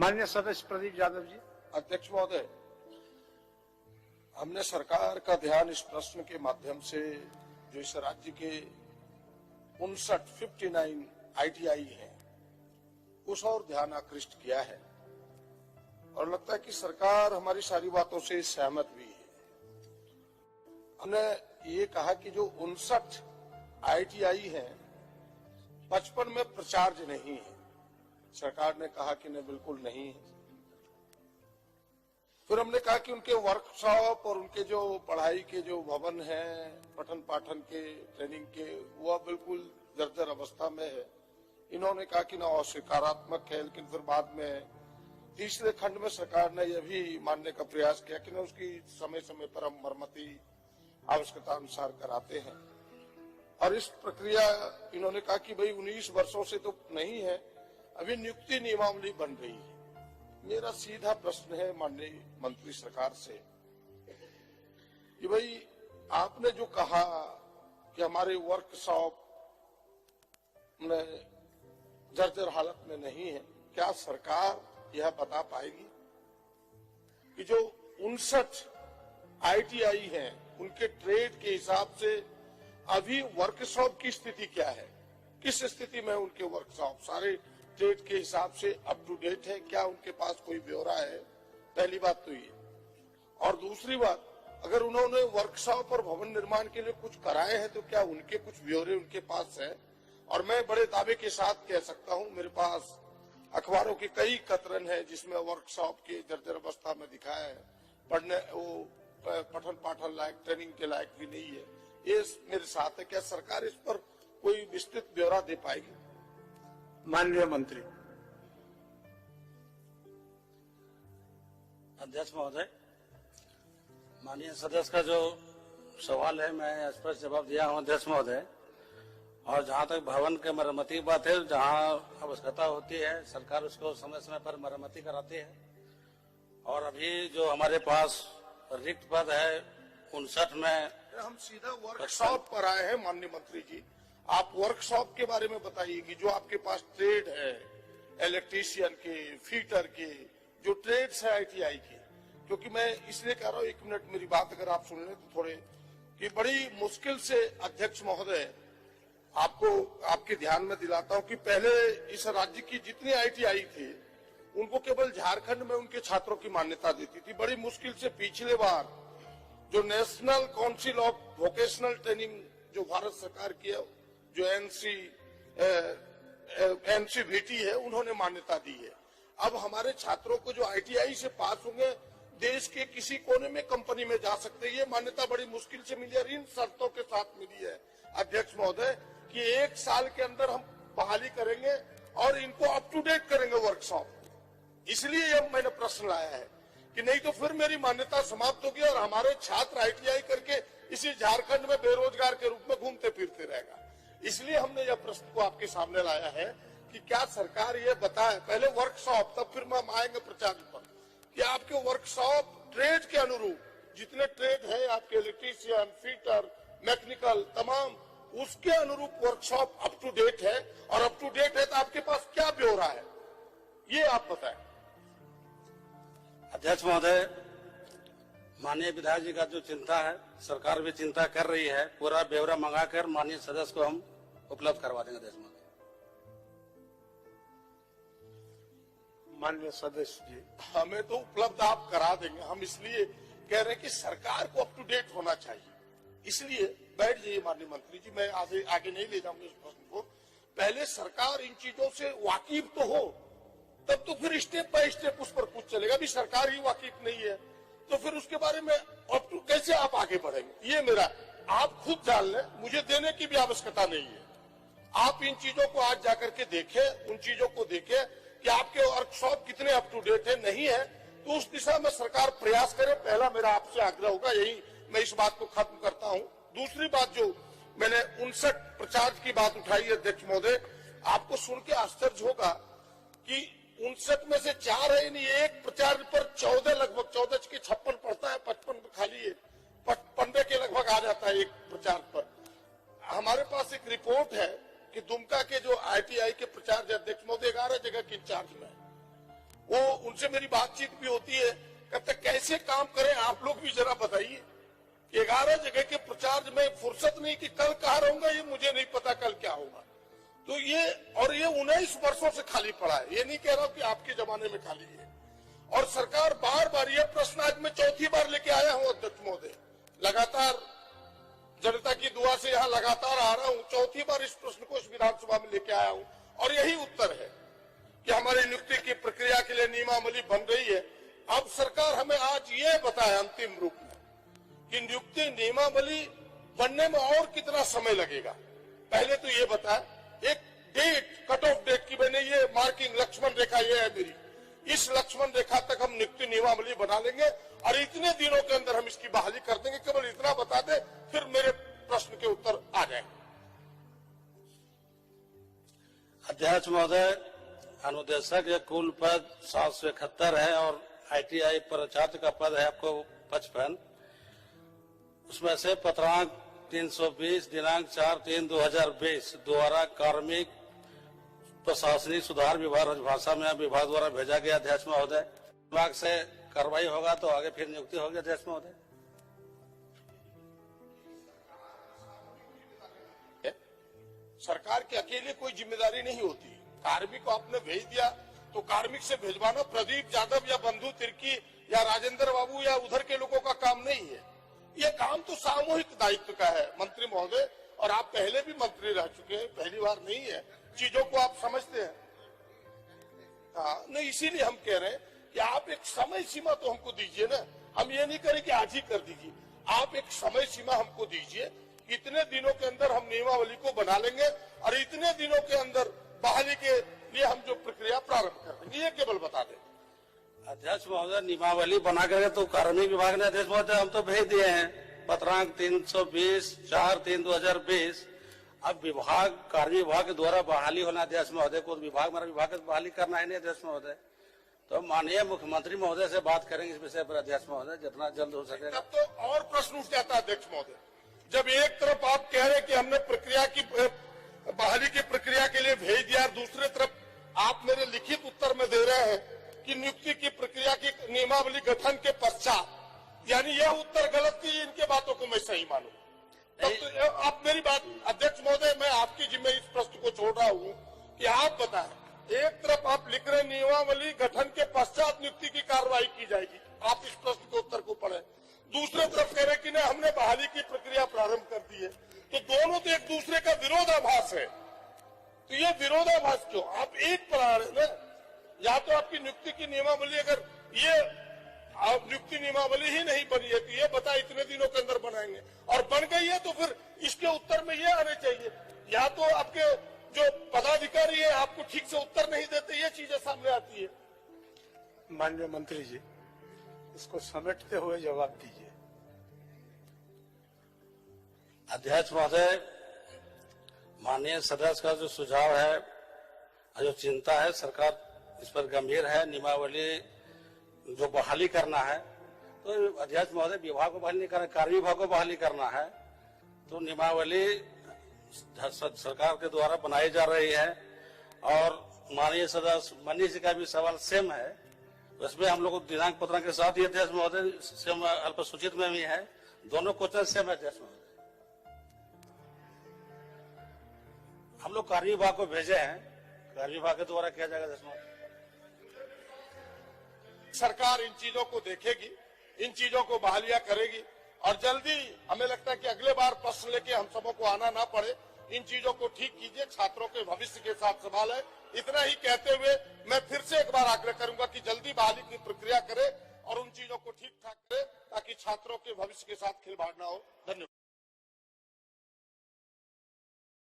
माननीय सदस्य प्रदीप यादव जी। अध्यक्ष महोदय, हमने सरकार का ध्यान इस प्रश्न के माध्यम से जो इस राज्य के 59 ITI हैं उस और ध्यान आकृष्ट किया है और लगता है कि सरकार हमारी सारी बातों से सहमत भी है। हमने ये कहा कि जो 59 ITI हैं 55 में प्रचार्ज नहीं है। सरकार ने कहा कि नहीं, बिल्कुल नहीं है। फिर हमने कहा कि उनके वर्कशॉप और उनके जो पढ़ाई के जो भवन हैं, पठन पाठन के, ट्रेनिंग के, वह बिल्कुल जर्जर अवस्था में है। इन्होंने कहा कि ना अस्वीकारात्मक है, लेकिन फिर बाद में तीसरे खंड में सरकार ने यह भी मानने का प्रयास किया कि ना उसकी समय समय पर हम मरम्मती आवश्यकता अनुसार कराते हैं। और इस प्रक्रिया इन्होंने कहा कि भाई 19 वर्षों से तो नहीं है, अभी नियुक्ति नियमावली बन रही है। मेरा सीधा प्रश्न है माननीय मंत्री सरकार से कि भाई आपने जो कहा कि हमारे वर्कशॉप में जर्जर हालत में नहीं है, क्या सरकार यह बता पाएगी कि जो 59 ITI हैं उनके ट्रेड के हिसाब से अभी वर्कशॉप की स्थिति क्या है? किस स्थिति में उनके वर्कशॉप सारे ट्रेड के हिसाब से अप टू डेट है? क्या उनके पास कोई ब्यौरा है? पहली बात तो ये। और दूसरी बात, अगर उन्होंने वर्कशॉप और भवन निर्माण के लिए कुछ कराए हैं तो क्या उनके कुछ ब्यौरे उनके पास है? और मैं बड़े दावे के साथ कह सकता हूं, मेरे पास अखबारों के कई कतरन है जिसमें वर्कशॉप के जर्जर अवस्था में दिखाया है, पढ़ने वो पठन पाठन लायक, ट्रेनिंग के लायक भी नहीं है। ये मेरे साथ है। क्या सरकार इस पर कोई विस्तृत ब्यौरा दे पाएगी? माननीय मंत्री। अध्यक्ष महोदय, माननीय सदस्य का जो सवाल है मैं स्पष्ट जवाब दिया हूं अध्यक्ष महोदय। और जहां तक भवन के मरम्मती की बात है, जहां आवश्यकता होती है सरकार उसको समय समय पर मरम्मती कराती है। और अभी जो हमारे पास रिक्त पद है 59 में, हम सीधा वर्कशॉप पर आए हैं माननीय मंत्री जी। आप वर्कशॉप के बारे में बताइए कि जो आपके पास ट्रेड है, इलेक्ट्रीशियन के, फीटर के, जो ट्रेड्स है ITI के, क्योंकि मैं इसलिए कह रहा हूँ, 1 मिनट मेरी बात अगर आप सुन लें तो थोड़े, कि बड़ी मुश्किल से अध्यक्ष महोदय आपको आपके ध्यान में दिलाता हूँ कि पहले इस राज्य की जितनी ITI थे उनको केवल झारखंड में उनके छात्रों की मान्यता देती थी। बड़ी मुश्किल से पिछले बार जो national council of vocational training जो भारत सरकार की है, जो NCVT है, उन्होंने मान्यता दी है। अब हमारे छात्रों को जो ITI से पास होंगे देश के किसी कोने में कंपनी में जा सकते हैं। ये मान्यता बड़ी मुश्किल से मिली है, इन शर्तों के साथ मिली है अध्यक्ष महोदय कि 1 साल के अंदर हम बहाली करेंगे और इनको अप टू डेट करेंगे वर्कशॉप। इसलिए ये मैंने प्रश्न लाया है कि नहीं तो फिर मेरी मान्यता समाप्त होगी और हमारे छात्र ITI करके इसी झारखंड में बेरोजगार के रूप में घूमते फिरते रहेगा। इसलिए हमने यह प्रश्न को आपके सामने लाया है कि क्या सरकार ये बताए, पहले वर्कशॉप, तब फिर हम आएंगे प्रचार पर, कि आपके वर्कशॉप ट्रेड के अनुरूप जितने ट्रेड है आपके इलेक्ट्रीशियन, फीटर, मैकेनिकल, तमाम उसके अनुरूप वर्कशॉप अप टू डेट है। और अप टू डेट है तो आपके पास क्या ब्यौरा है, ये आप बताएं। अध्यक्ष महोदय, माननीय विधायक जी का जो चिंता है, सरकार भी चिंता कर रही है। पूरा ब्यौरा मंगाकर माननीय सदस्य को हम उपलब्ध करवा देंगे अध्यक्ष महोदय। माननीय सदस्य जी। हमें तो उपलब्ध आप करा देंगे, हम इसलिए कह रहे हैं कि सरकार को अप टू डेट होना चाहिए। इसलिए बैठ जाइए माननीय मंत्री जी, मैं आगे नहीं ले जाऊंगा इस प्रश्न को। पहले सरकार इन चीजों से वाकिफ तो हो, तब तो फिर स्टेप बाय स्टेप उस पर कुछ चलेगा। अभी सरकार ही वाकिफ नहीं है तो फिर उसके बारे में अब तो कैसे आप आगे बढ़ेंगे? ये मेरा, आप खुद जान लें, मुझे देने की भी आवश्यकता नहीं है। आप इन चीजों को आज जाकर के देखें, उन चीजों को देखें कि आपके वर्कशॉप कितने अप टू डेट है। नहीं है तो उस दिशा में सरकार प्रयास करे। पहला मेरा आपसे आग्रह होगा, यही मैं इस बात को खत्म करता हूं। दूसरी बात, जो मैंने 59 प्रचार्ज की बात उठाई है अध्यक्ष महोदय, आपको सुन के आश्चर्य होगा कि 59 में से 4 है, यानी एक प्रचार पर 14, लगभग 14 के 56 पड़ता है, 55 खाली है, 15 के लगभग आ जाता है एक प्रचार पर। हमारे पास एक रिपोर्ट है कि दुमका के जो ITI के प्रचार अध्यक्ष महोदय 11 जगह के इंचार्ज में, वो उनसे मेरी बातचीत भी होती है, कहते कैसे काम करें आप लोग भी जरा बताइए। 11 जगह के प्रचार में फुर्सत नहीं कि कल कहाँ रहूंगा, ये मुझे नहीं पता कल क्या होगा। तो ये 19 वर्षों से खाली पड़ा है, ये नहीं कह रहा हूं कि आपके जमाने में खाली है। और सरकार बार बार ये प्रश्न आज मैं चौथी बार लेके आया हूं अध्यक्ष महोदय, लगातार जनता की दुआ से यहाँ लगातार आ रहा हूं, चौथी बार इस प्रश्न को इस विधानसभा में लेके आया हूं और यही उत्तर है कि हमारी नियुक्ति की प्रक्रिया के लिए नियमावली बन रही है। अब सरकार हमें आज ये बताए अंतिम रूप में कि नियुक्ति नियमावली बनने में और कितना समय लगेगा। पहले तो ये बताए एक डेट, कट ऑफ डेट की मैंने ये मार्किंग लक्ष्मण रेखा ये है मेरी, इस लक्ष्मण रेखा तक हम नियुक्ति नियमावली बना लेंगे और इतने दिनों के अंदर हम इसकी बहाली कर देंगे। केवल इतना बता दे, फिर मेरे प्रश्न के उत्तर आ जाएंगे। अध्यक्ष महोदय, अनुदेशक या कुल पद 771 है और ITI प्राचार्य का पद है आपको 55। उसमें से पत्रांक 320 दिनांक 4/3/2020 द्वारा कार्मिक प्रशासनिक सुधार विभाग राजभाषा में विभाग द्वारा भेजा गया। अध्यक्ष महोदय, विभाग से कार्रवाई होगा तो आगे फिर नियुक्ति होगी। अध्यक्ष महोदय, सरकार की अकेले कोई जिम्मेदारी नहीं होती। कार्मिक को आपने भेज दिया तो कार्मिक से भेजवाना प्रदीप यादव या बंधु तिर्की या राजेंद्र बाबू या उधर के लोगों का काम नहीं है। ये काम तो सामूहिक दायित्व का है मंत्री महोदय, और आप पहले भी मंत्री रह चुके हैं, पहली बार नहीं है, चीजों को आप समझते हैं। हाँ, नहीं, इसीलिए हम कह रहे हैं कि आप एक समय सीमा तो हमको दीजिए ना। हम ये नहीं करें कि आज ही कर दीजिए, आप एक समय सीमा हमको दीजिए। इतने दिनों के अंदर हम नियमावली को बना लेंगे और इतने दिनों के अंदर बहाली के लिए हम जो प्रक्रिया प्रारंभ कर देंगे, ये केवल बता दें। अध्यक्ष महोदय, नियमावली बना करके तो कार्मिक विभाग ने अध्यक्ष महोदय हम तो भेज दिए हैं पत्रांक 320 4/3/2020। अब विभाग कार्मिक विभाग के द्वारा बहाली होना अध्यक्ष महोदय को विभाग मेरा विभाग को बहाली करना है नहीं अध्यक्ष महोदय। तो माननीय मुख्यमंत्री महोदय से बात करेंगे इस विषय पर अध्यक्ष महोदय, जितना जल्द हो सके। तब तो और प्रश्न उठ जाता है अध्यक्ष महोदय, जब एक तरफ आप कह रहे कि हमने प्रक्रिया की बहाली की प्रक्रिया के लिए भेज दिया, दूसरे तरफ आप मेरे लिखित उत्तर में दे रहे हैं कि नियुक्ति की प्रक्रिया की नियमावली गठन के पश्चात, यानी यह उत्तर गलत की इनके बातों को मैं सही मानूं। तब तो आप मेरी बात अध्यक्ष महोदय, मैं आपकी जिम्मे इस प्रश्न को छोड़ रहा हूं कि आप बताएं, एक तरफ आप लिख रहे नियमावली गठन के पश्चात नियुक्ति की कार्रवाई की जाएगी, आप इस प्रश्न के उत्तर को पढ़ें। दूसरे तरफ कह रहे कि नहीं हमने बहाली की प्रक्रिया प्रारंभ कर दी है, तो दोनों तो एक दूसरे का विरोधाभास है। तो ये विरोधाभास क्यों? आप एक पर आ रहे ना, या तो आपकी नियुक्ति की नियमावली, अगर ये नियुक्ति नियमावली ही नहीं बनी है तो ये बता इतने दिनों के अंदर बनाएंगे, और बन गई है तो फिर इसके उत्तर में ये आने चाहिए। या तो आपके जो पदाधिकारी है आपको ठीक से उत्तर नहीं देते, ये चीजें सामने आती है। माननीय मंत्री जी, इसको समेटते हुए जवाब दीजिए। अध्यक्ष महोदय, माननीय सदस्य का जो सुझाव है, जो चिंता है, सरकार इस पर गंभीर है। नियमावली जो बहाली करना है तो अध्यक्ष महोदय विभाग को बहाली नहीं करना, कार्मिक विभाग को बहाली करना है, तो नियमावली सरकार के द्वारा बनाई जा रही है। और माननीय सदस्य मनीष जी का भी सवाल सेम है, उसमें हम लोग दिनांक पत्रांक के साथ ही अध्यक्ष महोदय सेम अल्पसूचित में भी है, दोनों क्वेश्चन सेम है अध्यक्ष महोदय। हम लोग कार्मिक विभाग को भेजे हैं, कार्मिक विभाग के द्वारा किया जाएगा अध्यक्ष महोदय। सरकार इन चीजों को देखेगी, इन चीजों को बहालियां करेगी और जल्दी हमें लगता है कि अगले बार प्रश्न लेके हम सबों को आना ना पड़े। इन चीजों को ठीक कीजिए, छात्रों के भविष्य के साथ सवाल है। इतना ही कहते हुए मैं फिर से एक बार आग्रह करूंगा कि जल्दी बहाली की प्रक्रिया करे और उन चीजों को ठीक ठाक करे ताकि छात्रों के भविष्य के साथ खिलवाड़ ना हो। धन्यवाद।